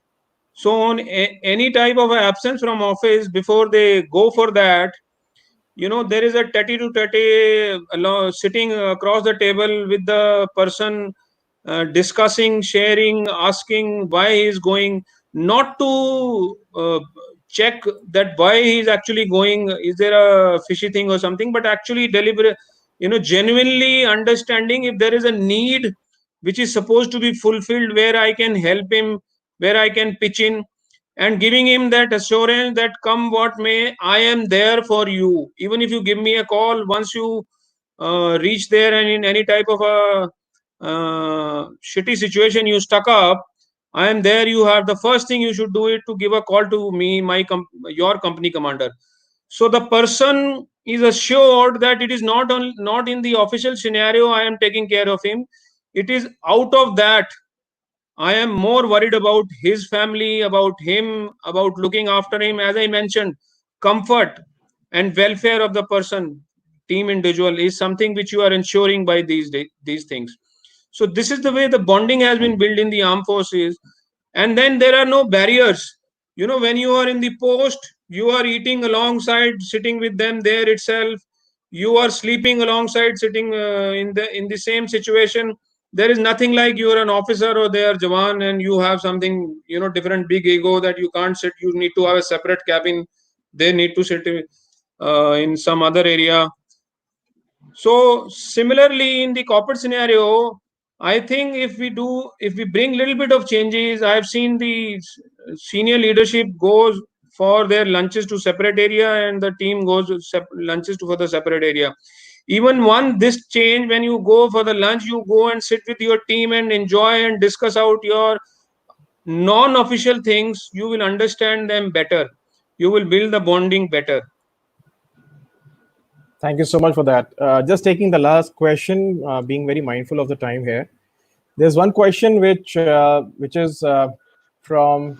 So on any type of absence from office, before they go for that, there is a tatty to tatty sitting across the table with the person, discussing, sharing, asking why he is going, not to check that why he is actually going, is there a fishy thing or something, but actually deliberate, genuinely understanding if there is a need which is supposed to be fulfilled, where I can help him, where I can pitch in, and giving him that assurance that come what may, I am there for you. Even if you give me a call, once you reach there and in any type of a shitty situation you stuck up, I am there. You have the first thing you should do it to give a call to me, your company commander. So the person is assured that it is not in the official scenario I am taking care of him. It is out of that I am more worried about his family, about him, about looking after him. As I mentioned, comfort and welfare of the person, team individual, is something which you are ensuring by these things. So this is the way the bonding has been built in the armed forces. And then there are no barriers. When you are in the post, you are eating alongside, sitting with them there itself. You are sleeping alongside, sitting in the same situation. There is nothing like you are an officer or they are Jawan and you have something, different big ego that you can't sit. You need to have a separate cabin. They need to sit in some other area. So similarly, in the corporate scenario, I think if we bring little bit of changes, I've seen the senior leadership goes for their lunches to separate area, and the team goes to lunches to for the separate area. Even one this change, when you go for the lunch, you go and sit with your team and enjoy and discuss out your non-official things. You will understand them better. You will build the bonding better. Thank you so much for that. Just taking the last question, being very mindful of the time here. There's one question which is from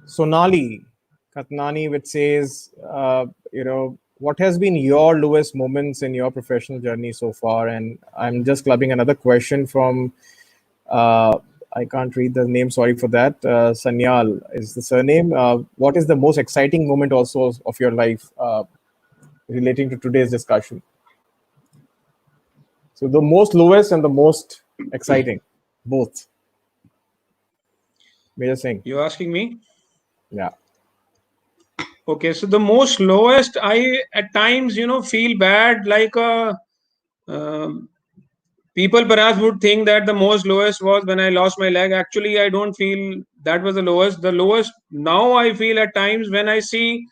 Sonali Katnani, which says, what has been your lowest moments in your professional journey so far? And I'm just clubbing another question from, I can't read the name, sorry for that. Sanyal is the surname. What is the most exciting moment also of your life relating to today's discussion? So the most lowest and the most exciting, both. Major Singh. You're asking me? Yeah. Okay, so the most lowest, I at times, feel bad, like people perhaps would think that the most lowest was when I lost my leg. Actually, I don't feel that was the lowest. The lowest now I feel at times when I see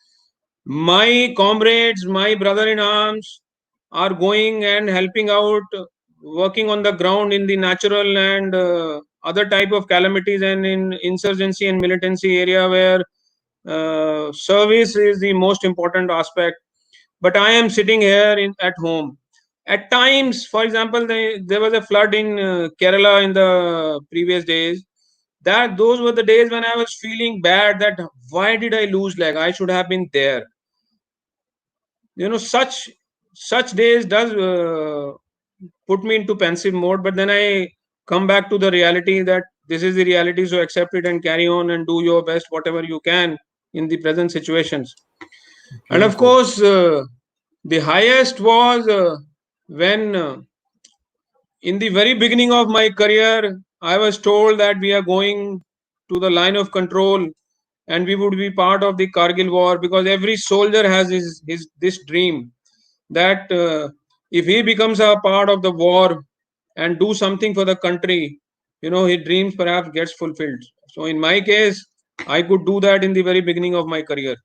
my comrades, my brother in arms are going and helping out, working on the ground in the natural and other type of calamities and in insurgency and militancy area where service is the most important aspect. But I am sitting here at home. At times, for example, there was a flood in Kerala in the previous days. That those were the days when I was feeling bad. That why did I lose leg? I should have been there. Such days does put me into pensive mode. But then I come back to the reality that this is the reality. So accept it and carry on and do your best, whatever you can in the present situations. And of course, the highest was when in the very beginning of my career, I was told that we are going to the line of control and we would be part of the Kargil war, because every soldier has his this dream that if he becomes a part of the war and do something for the country, his dreams perhaps gets fulfilled. So in my case, I could do that in the very beginning of my career.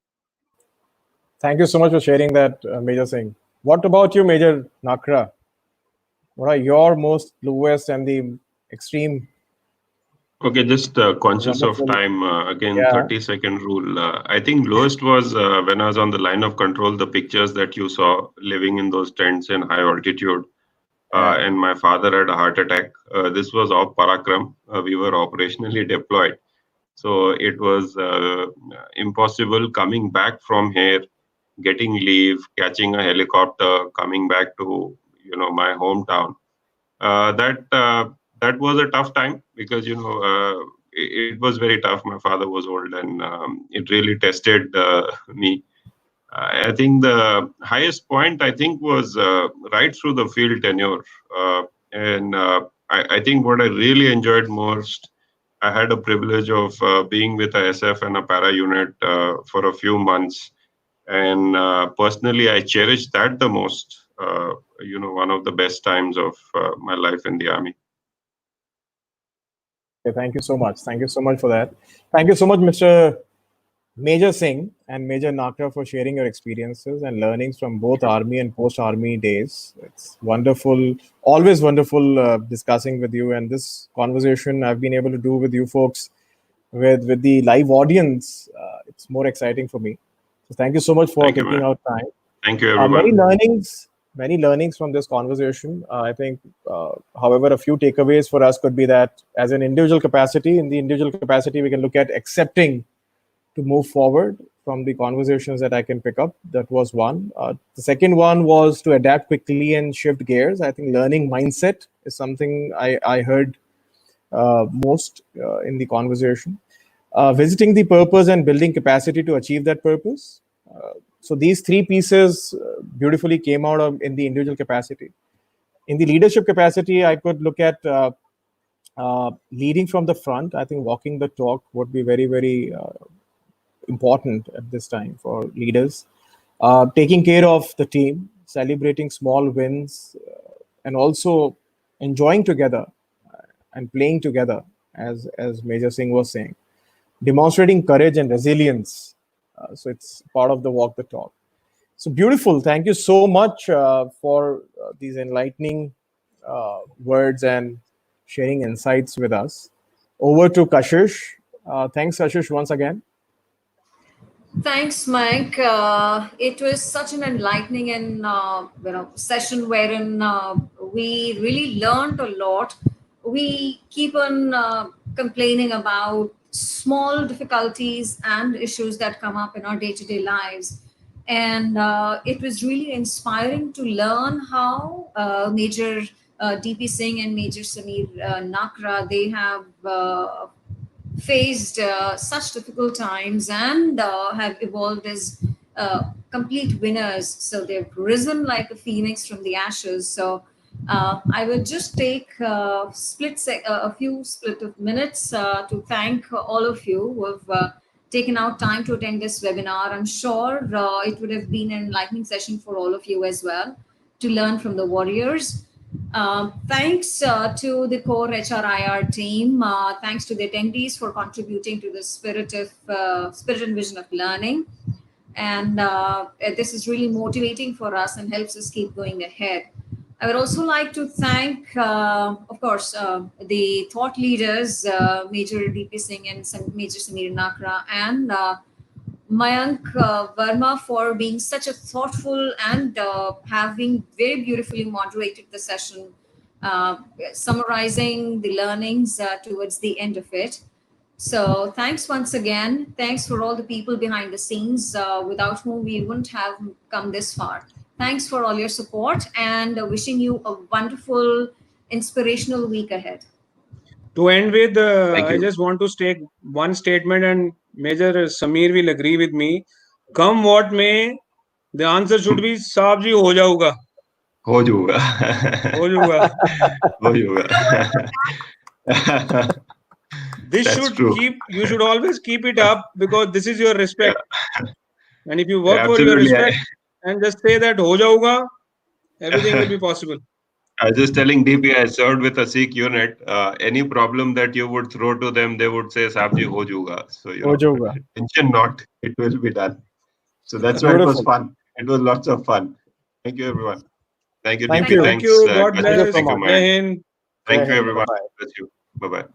Thank you so much for sharing that, Major Singh. What about you, Major Nakra? What are your most lowest and the extreme? Okay, just conscious of Wonderful. time. Again, Yeah. 30-second rule. I think lowest was when I was on the line of control, the pictures that you saw living in those tents in high altitude. And my father had a heart attack. This was off Parakram. We were operationally deployed. So it was impossible coming back from here, getting leave, catching a helicopter, coming back to my hometown. That was a tough time because it was very tough. My father was old, and it really tested me. I think the highest point was right through the field tenure, and I think what I really enjoyed most. I had a privilege of being with a SF and a para unit for a few months, and personally, I cherished that the most. One of the best times of my life in the army. Okay, thank you so much. Thank you so much for that. Thank you so much, Mr. Major Singh and Major Nakra, for sharing your experiences and learnings from both army and post-army days. It's wonderful, always wonderful discussing with you. And this conversation I've been able to do with you folks, with the live audience, it's more exciting for me. So thank you so much for taking out time. Thank you, everyone. Many learnings from this conversation. I think, however, a few takeaways for us could be that as an individual capacity, in the individual capacity, we can look at accepting to move forward from the conversations that I can pick up. That was one. The second one was to adapt quickly and shift gears. I think learning mindset is something I heard most in the conversation. Visiting the purpose and building capacity to achieve that purpose. So these three pieces beautifully came out in the individual capacity. In the leadership capacity, I could look at leading from the front. I think walking the talk would be very, very important at this time for leaders. Taking care of the team, celebrating small wins, and also enjoying together. and playing together, as Major Singh was saying, demonstrating courage and resilience. So it's part of the walk the talk. So beautiful. Thank you so much for these enlightening words and sharing insights with us. Over to Kashish. Thanks, Kashish, once again. Thanks, Mike. It was such an enlightening and session wherein we really learned a lot. We keep on complaining about small difficulties and issues that come up in our day-to-day lives, and it was really inspiring to learn how Major DP Singh and Major Samir Nakra, they have faced such difficult times and have evolved as complete winners. So they've risen like a phoenix from the ashes. So I will just take a few split of minutes to thank all of you who have taken out time to attend this webinar. I'm sure it would have been an enlightening session for all of you as well to learn from the warriors. Thanks to the core HRIR team. Thanks to the attendees for contributing to the spirit and vision of learning. And this is really motivating for us and helps us keep going ahead. I would also like to thank, of course, the thought leaders, Major DP Singh and Major Samir Nakra, and Mayank Verma for being such a thoughtful and having very beautifully moderated the session, summarizing the learnings towards the end of it. So thanks once again. Thanks for all the people behind the scenes without whom we wouldn't have come this far. Thanks for all your support and wishing you a wonderful, inspirational week ahead. To end with, Thank I you. just want to state one statement, and Major Samir will agree with me. Come what may, the answer should be साहब जी हो जाऊगा. हो जाऊगा. हो जाऊगा. हो जाऊगा. This That's should true. you should always keep it up because this is your respect. Yeah. And if you Yeah, work for your absolutely. respect and just say that ho jaऊगा, everything will be possible. I was just telling DP, I served with a Sikh unit. Any problem that you would throw to them, they would say, "Saab ji ho jaऊगा." So, Ho jaऊगा. tension not, it will be done. So that's why it was Beautiful. fun. It was lots of fun. Thank you, everyone. Thank you, Thank DP. you. Thank Thanks, you. God Thank you bless. so Thank you, much. Jai Mayank. Hind. Jai Thank you, Hind. everyone. Bye-bye. Bless you. Bye-bye.